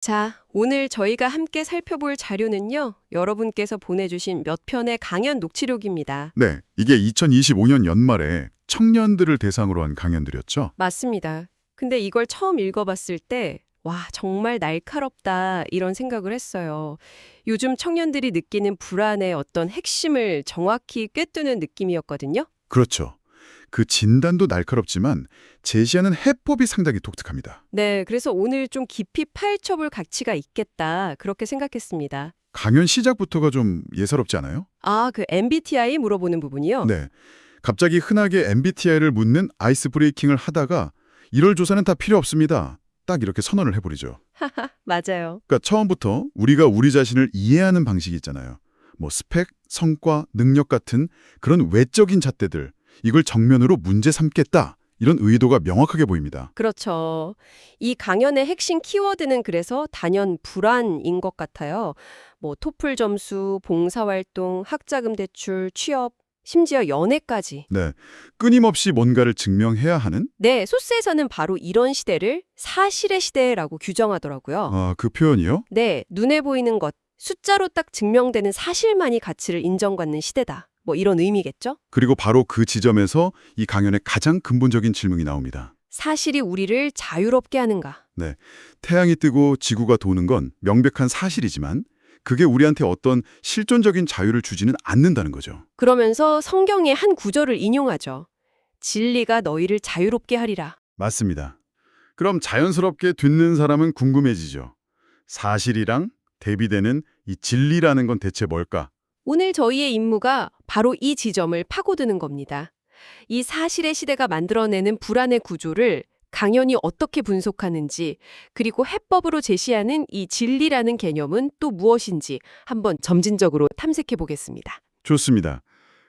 자, 오늘 저희가 함께 살펴볼 자료는요, 여러분께서 보내주신 몇 편의 강연 녹취록입니다. 네, 이게 2025년 연말에 청년들을 대상으로 한 강연들이었죠. 맞습니다. 근데 이걸 처음 읽어봤을 때, 와, 정말 날카롭다, 이런 생각을 했어요. 요즘 청년들이 느끼는 불안의 어떤 핵심을 정확히 꿰뚫는 느낌이었거든요. 그렇죠. 그 진단도 날카롭지만 제시하는 해법이 상당히 독특합니다. 네, 그래서 오늘 좀 깊이 파헤쳐볼 가치가 있겠다, 그렇게 생각했습니다. 강연 시작부터가 좀 예사롭지 않아요? 아, 그 MBTI 물어보는 부분이요? 네. 갑자기 흔하게 MBTI를 묻는 아이스 브레이킹을 하다가 이럴 조사는 다 필요 없습니다. 딱 이렇게 선언을 해버리죠. 맞아요. 그러니까 처음부터 우리가 우리 자신을 이해하는 방식이 있잖아요. 뭐 스펙, 성과, 능력 같은 그런 외적인 잣대들, 이걸 정면으로 문제 삼겠다. 이런 의도가 명확하게 보입니다. 그렇죠. 이 강연의 핵심 키워드는 그래서 단연 불안인 것 같아요. 뭐 토플 점수, 봉사활동, 학자금 대출, 취업, 심지어 연애까지. 네, 끊임없이 뭔가를 증명해야 하는 네, 소스에서는 바로 이런 시대를 사실의 시대라고 규정하더라고요. 그 표현이요? 네, 눈에 보이는 것, 숫자로 딱 증명되는 사실만이 가치를 인정받는 시대다. 뭐 이런 의미겠죠? 그리고 바로 그 지점에서 이 강연의 가장 근본적인 질문이 나옵니다. 사실이 우리를 자유롭게 하는가? 네, 태양이 뜨고 지구가 도는 건 명백한 사실이지만 그게 우리한테 어떤 실존적인 자유를 주지는 않는다는 거죠. 그러면서 성경의 한 구절을 인용하죠. 진리가 너희를 자유롭게 하리라. 맞습니다. 그럼 자연스럽게 듣는 사람은 궁금해지죠. 사실이랑 대비되는 이 진리라는 건 대체 뭘까? 오늘 저희의 임무가 바로 이 지점을 파고드는 겁니다. 이 사실의 시대가 만들어내는 불안의 구조를 강연이 어떻게 분석하는지, 그리고 해법으로 제시하는 이 진리라는 개념은 또 무엇인지 한번 점진적으로 탐색해 보겠습니다. 좋습니다.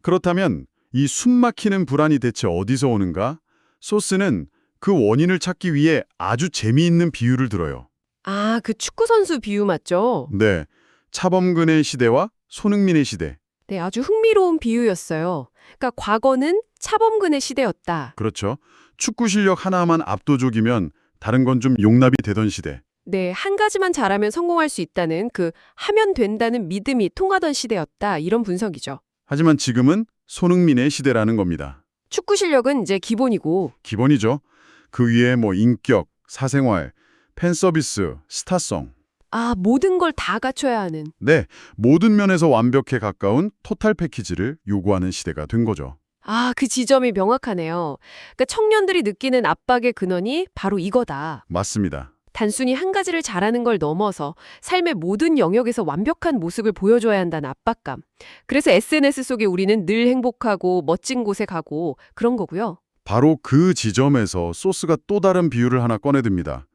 그렇다면 이 숨막히는 불안이 대체 어디서 오는가? 소스는 그 원인을 찾기 위해 아주 재미있는 비유를 들어요. 아, 그 축구선수 비유 맞죠? 네, 차범근의 시대와 손흥민의 시대. 네, 아주 흥미로운 비유였어요. 그러니까 과거는 차범근의 시대였다. 그렇죠. 축구 실력 하나만 압도적이면 다른 건 좀 용납이 되던 시대. 네, 한 가지만 잘하면 성공할 수 있다는 그 하면 된다는 믿음이 통하던 시대였다. 이런 분석이죠. 하지만 지금은 손흥민의 시대라는 겁니다. 축구 실력은 이제 기본이고, 기본이죠. 그 위에 뭐 인격, 사생활, 팬 서비스, 스타성. 아, 모든 걸 다 갖춰야 하는. 네, 모든 면에서 완벽에 가까운 토탈 패키지를 요구하는 시대가 된 거죠. 아, 그 지점이 명확하네요. 그러니까 청년들이 느끼는 압박의 근원이 바로 이거다. 맞습니다. 단순히 한 가지를 잘하는 걸 넘어서 삶의 모든 영역에서 완벽한 모습을 보여줘야 한다는 압박감. 그래서 SNS 속에 우리는 늘 행복하고 멋진 곳에 가고 그런 거고요. 바로 그 지점에서 소스가 또 다른 비유를 하나 꺼내듭니다.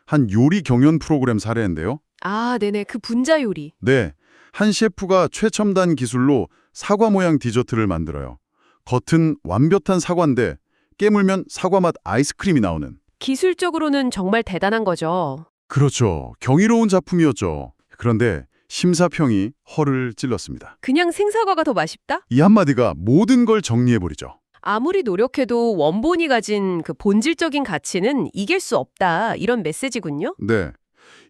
한 요리 경연 프로그램 사례인데요. 아, 네네. 그 분자 요리. 네, 한 셰프가 최첨단 기술로 사과 모양 디저트를 만들어요. 겉은 완벽한 사과인데 깨물면 사과 맛 아이스크림이 나오는. 기술적으로는 정말 대단한 거죠. 그렇죠. 경이로운 작품이었죠. 그런데 심사평이 허를 찔렀습니다. 그냥 생사과가 더 맛있다? 이 한마디가 모든 걸 정리해버리죠. 아무리 노력해도 원본이 가진 그 본질적인 가치는 이길 수 없다. 이런 메시지군요. 네,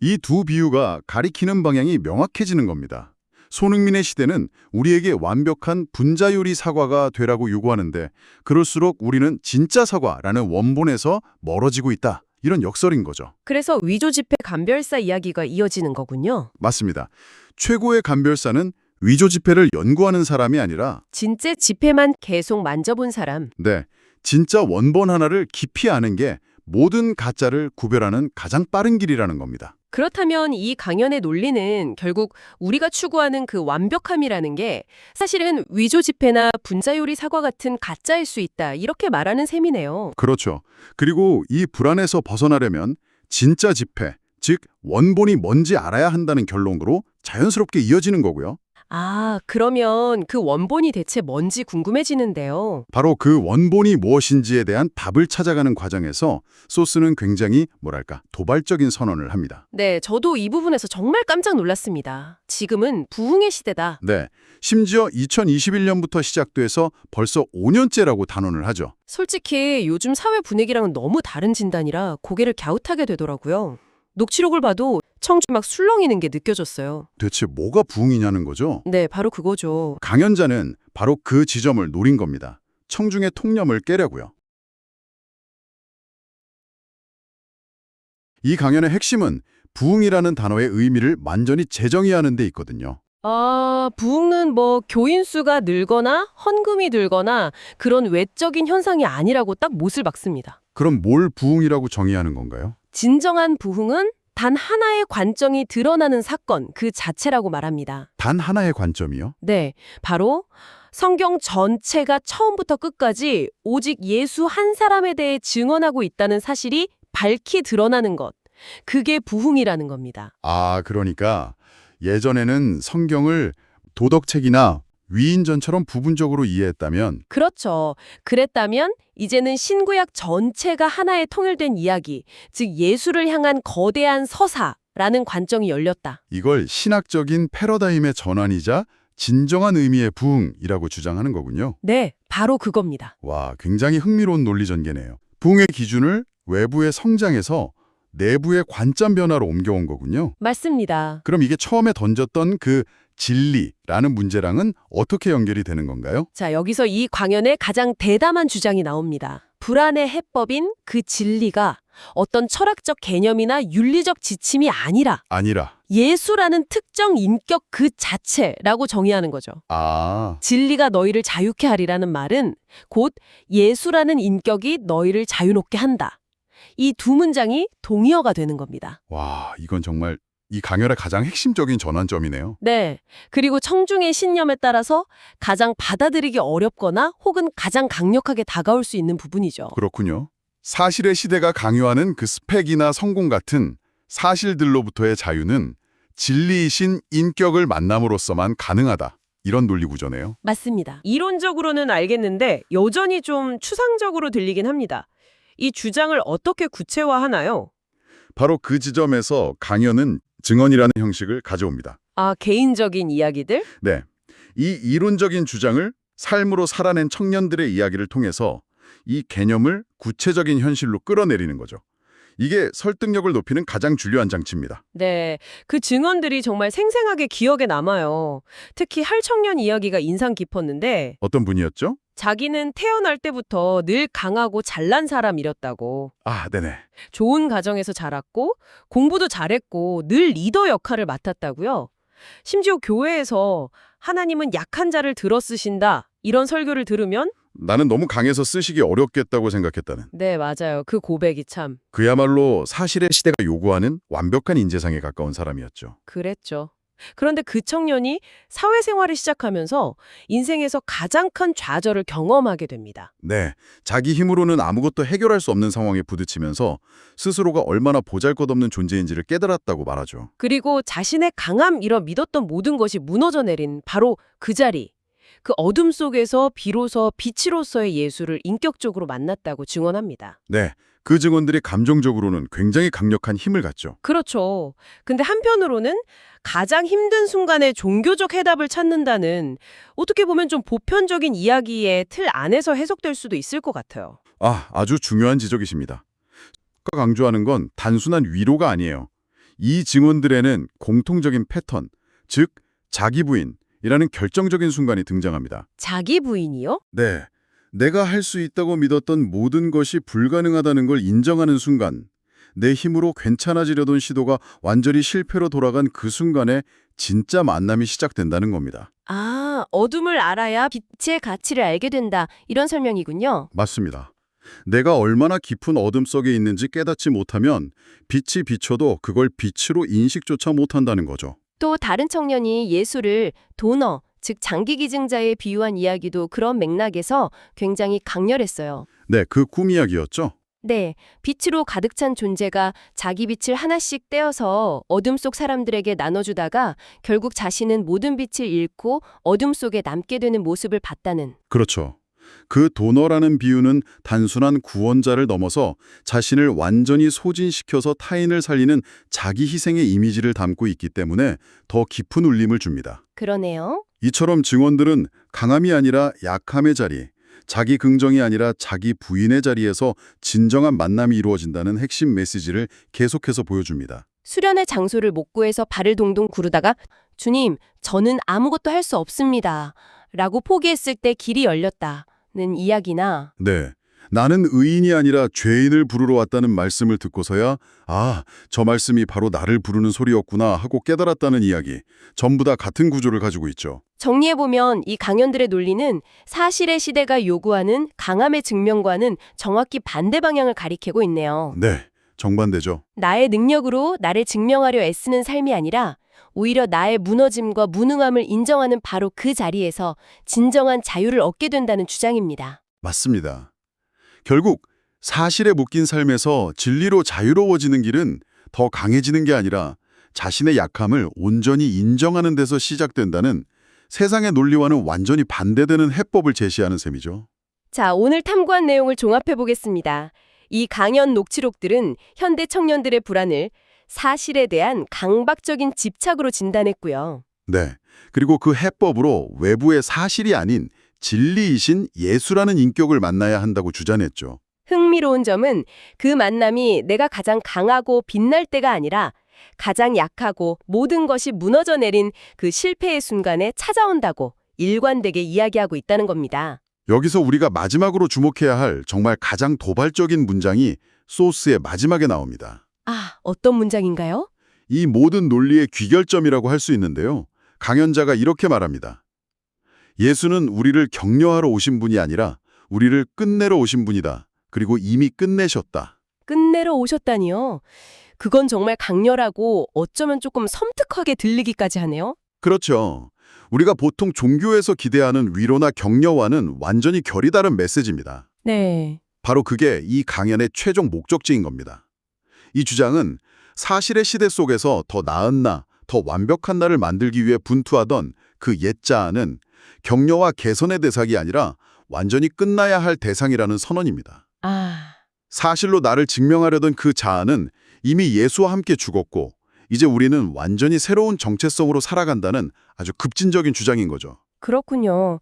이 두 비유가 가리키는 방향이 명확해지는 겁니다. 손흥민의 시대는 우리에게 완벽한 분자요리 사과가 되라고 요구하는데 그럴수록 우리는 진짜 사과라는 원본에서 멀어지고 있다. 이런 역설인 거죠. 그래서 위조지폐 감별사 이야기가 이어지는 거군요. 맞습니다. 최고의 감별사는 위조 지폐를 연구하는 사람이 아니라 진짜 지폐만 계속 만져본 사람. 네, 진짜 원본 하나를 깊이 아는 게 모든 가짜를 구별하는 가장 빠른 길이라는 겁니다. 그렇다면 이 강연의 논리는 결국 우리가 추구하는 그 완벽함이라는 게 사실은 위조지폐나 분자요리 사과 같은 가짜일 수 있다. 이렇게 말하는 셈이네요. 그렇죠. 그리고 이 불안에서 벗어나려면 진짜 지폐, 즉 원본이 뭔지 알아야 한다는 결론으로 자연스럽게 이어지는 거고요. 아, 그러면 그 원본이 대체 뭔지 궁금해지는데요. 바로 그 원본이 무엇인지에 대한 답을 찾아가는 과정에서 소스는 굉장히 뭐랄까 도발적인 선언을 합니다. 네, 저도 이 부분에서 정말 깜짝 놀랐습니다. 지금은 부흥의 시대다. 네, 심지어 2021년부터 시작돼서 벌써 5년째라고 단언을 하죠. 솔직히 요즘 사회 분위기랑은 너무 다른 진단이라 고개를 갸웃하게 되더라고요. 녹취록을 봐도 청주 막 술렁이는 게 느껴졌어요. 대체 뭐가 부흥이냐는 거죠? 네, 바로 그거죠. 강연자는 바로 그 지점을 노린 겁니다. 청중의 통념을 깨려고요. 이 강연의 핵심은 부흥이라는 단어의 의미를 완전히 재정의하는 데 있거든요. 부흥은 뭐 교인 수가 늘거나 헌금이 늘거나 그런 외적인 현상이 아니라고 딱 못을 박습니다. 그럼 뭘 부흥이라고 정의하는 건가요? 진정한 부흥은 단 하나의 관점이 드러나는 사건 그 자체라고 말합니다. 단 하나의 관점이요? 네, 바로 성경 전체가 처음부터 끝까지 오직 예수 한 사람에 대해 증언하고 있다는 사실이 밝히 드러나는 것. 그게 부흥이라는 겁니다. 그러니까 예전에는 성경을 도덕책이나 위인전처럼 부분적으로 이해했다면 그렇죠. 그랬다면 이제는 신구약 전체가 하나의 통일된 이야기, 즉 예수를 향한 거대한 서사라는 관점이 열렸다. 이걸 신학적인 패러다임의 전환이자 진정한 의미의 부흥이라고 주장하는 거군요. 네, 바로 그겁니다. 와, 굉장히 흥미로운 논리 전개네요. 부흥의 기준을 외부의 성장에서 내부의 관점 변화로 옮겨온 거군요. 맞습니다. 그럼 이게 처음에 던졌던 그 진리라는 문제랑은 어떻게 연결이 되는 건가요? 자, 여기서 이 강연의 가장 대담한 주장이 나옵니다. 불안의 해법인 그 진리가 어떤 철학적 개념이나 윤리적 지침이 아니라 예수라는 특정 인격 그 자체라고 정의하는 거죠. 진리가 너희를 자유케 하리라는 말은 곧 예수라는 인격이 너희를 자유롭게 한다. 이 두 문장이 동의어가 되는 겁니다. 와, 이건 정말 이 강연의 가장 핵심적인 전환점이네요. 네. 그리고 청중의 신념에 따라서 가장 받아들이기 어렵거나 혹은 가장 강력하게 다가올 수 있는 부분이죠. 그렇군요. 사실의 시대가 강요하는 그 스펙이나 성공 같은 사실들로부터의 자유는 진리이신 인격을 만남으로써만 가능하다. 이런 논리 구조네요. 맞습니다. 이론적으로는 알겠는데 여전히 좀 추상적으로 들리긴 합니다. 이 주장을 어떻게 구체화하나요? 바로 그 지점에서 강연은 증언이라는 형식을 가져옵니다. 개인적인 이야기들? 네. 이 이론적인 주장을 삶으로 살아낸 청년들의 이야기를 통해서 이 개념을 구체적인 현실로 끌어내리는 거죠. 이게 설득력을 높이는 가장 중요한 장치입니다. 네, 그 증언들이 정말 생생하게 기억에 남아요. 특히 할 청년 이야기가 인상 깊었는데 어떤 분이었죠? 자기는 태어날 때부터 늘 강하고 잘난 사람이었다고. 네네. 좋은 가정에서 자랐고 공부도 잘했고 늘 리더 역할을 맡았다고요. 심지어 교회에서 하나님은 약한 자를 들어 쓰신다 이런 설교를 들으면 나는 너무 강해서 쓰시기 어렵겠다고 생각했다는. 네, 맞아요. 그 고백이 참. 그야말로 사실의 시대가 요구하는 완벽한 인재상에 가까운 사람이었죠. 그랬죠. 그런데 그 청년이 사회생활을 시작하면서 인생에서 가장 큰 좌절을 경험하게 됩니다. 네, 자기 힘으로는 아무것도 해결할 수 없는 상황에 부딪히면서 스스로가 얼마나 보잘것없는 존재인지를 깨달았다고 말하죠. 그리고 자신의 강함이라 믿었던 모든 것이 무너져 내린 바로 그 자리. 그 어둠 속에서 비로소 빛으로서의 예수를 인격적으로 만났다고 증언합니다. 네, 그 증언들이 감정적으로는 굉장히 강력한 힘을 갖죠. 그렇죠. 근데 한편으로는 가장 힘든 순간에 종교적 해답을 찾는다는 어떻게 보면 좀 보편적인 이야기의 틀 안에서 해석될 수도 있을 것 같아요. 아주 중요한 지적이십니다. 강조하는 건 단순한 위로가 아니에요. 이 증언들에는 공통적인 패턴, 즉 자기 부인이라는 결정적인 순간이 등장합니다. 자기 부인이요? 네, 내가 할 수 있다고 믿었던 모든 것이 불가능하다는 걸 인정하는 순간, 내 힘으로 괜찮아지려던 시도가 완전히 실패로 돌아간 그 순간에 진짜 만남이 시작된다는 겁니다. 어둠을 알아야 빛의 가치를 알게 된다. 이런 설명이군요. 맞습니다. 내가 얼마나 깊은 어둠 속에 있는지 깨닫지 못하면 빛이 비춰도 그걸 빛으로 인식조차 못한다는 거죠. 또 다른 청년이 예수를 도너, 즉 장기기증자에 비유한 이야기도 그런 맥락에서 굉장히 강렬했어요. 네, 그 꿈 이야기였죠. 네, 빛으로 가득 찬 존재가 자기 빛을 하나씩 떼어서 어둠 속 사람들에게 나눠주다가 결국 자신은 모든 빛을 잃고 어둠 속에 남게 되는 모습을 봤다는. 그렇죠. 그 도너라는 비유는 단순한 구원자를 넘어서 자신을 완전히 소진시켜서 타인을 살리는 자기 희생의 이미지를 담고 있기 때문에 더 깊은 울림을 줍니다. 그러네요. 이처럼 증언들은 강함이 아니라 약함의 자리, 자기 긍정이 아니라 자기 부인의 자리에서 진정한 만남이 이루어진다는 핵심 메시지를 계속해서 보여줍니다. 수련의 장소를 못 구해서 발을 동동 구르다가 주님, 저는 아무것도 할 수 없습니다. 라고 포기했을 때 길이 열렸다는 이야기나 네. 나는 의인이 아니라 죄인을 부르러 왔다는 말씀을 듣고서야 저 말씀이 바로 나를 부르는 소리였구나 하고 깨달았다는 이야기. 전부 다 같은 구조를 가지고 있죠. 정리해보면 이 강연들의 논리는 사실의 시대가 요구하는 강함의 증명과는 정확히 반대 방향을 가리키고 있네요. 네. 정반대죠. 나의 능력으로 나를 증명하려 애쓰는 삶이 아니라 오히려 나의 무너짐과 무능함을 인정하는 바로 그 자리에서 진정한 자유를 얻게 된다는 주장입니다. 맞습니다. 결국 사실에 묶인 삶에서 진리로 자유로워지는 길은 더 강해지는 게 아니라 자신의 약함을 온전히 인정하는 데서 시작된다는 세상의 논리와는 완전히 반대되는 해법을 제시하는 셈이죠. 자, 오늘 탐구한 내용을 종합해 보겠습니다. 이 강연 녹취록들은 현대 청년들의 불안을 사실에 대한 강박적인 집착으로 진단했고요. 네. 그리고 그 해법으로 외부의 사실이 아닌 진리이신 예수라는 인격을 만나야 한다고 주장했죠. 흥미로운 점은 그 만남이 내가 가장 강하고 빛날 때가 아니라 가장 약하고 모든 것이 무너져 내린 그 실패의 순간에 찾아온다고 일관되게 이야기하고 있다는 겁니다. 여기서 우리가 마지막으로 주목해야 할 정말 가장 도발적인 문장이 소스의 마지막에 나옵니다. 아, 어떤 문장인가요? 이 모든 논리의 귀결점이라고 할 수 있는데요. 강연자가 이렇게 말합니다. 예수는 우리를 격려하러 오신 분이 아니라 우리를 끝내러 오신 분이다. 그리고 이미 끝내셨다. 끝내러 오셨다니요. 그건 정말 강렬하고 어쩌면 조금 섬뜩하게 들리기까지 하네요. 그렇죠. 우리가 보통 종교에서 기대하는 위로나 격려와는 완전히 결이 다른 메시지입니다. 네. 바로 그게 이 강연의 최종 목적지인 겁니다. 이 주장은 사실의 시대 속에서 더 나은 나, 더 완벽한 나를 만들기 위해 분투하던 그 옛자아는 격려와 개선의 대상이 아니라 완전히 끝나야 할 대상이라는 선언입니다. 사실로 나를 증명하려던 그 자아는 이미 예수와 함께 죽었고 이제 우리는 완전히 새로운 정체성으로 살아간다는 아주 급진적인 주장인 거죠. 그렇군요.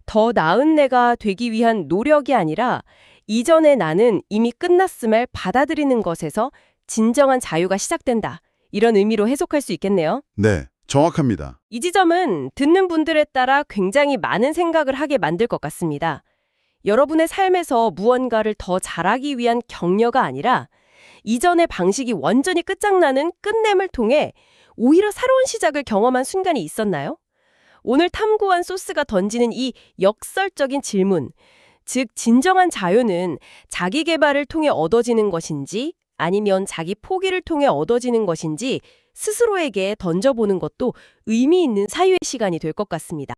더 나은 내가 되기 위한 노력이 아니라 이전의 나는 이미 끝났음을 받아들이는 것에서 진정한 자유가 시작된다. 이런 의미로 해석할 수 있겠네요. 네, 정확합니다. 이 지점은 듣는 분들에 따라 굉장히 많은 생각을 하게 만들 것 같습니다. 여러분의 삶에서 무언가를 더 잘하기 위한 격려가 아니라 이전의 방식이 완전히 끝장나는 끝냄을 통해 오히려 새로운 시작을 경험한 순간이 있었나요? 오늘 탐구한 소스가 던지는 이 역설적인 질문, 즉 진정한 자유는 자기 개발을 통해 얻어지는 것인지 아니면 자기 포기를 통해 얻어지는 것인지 스스로에게 던져보는 것도 의미 있는 사유의 시간이 될 것 같습니다.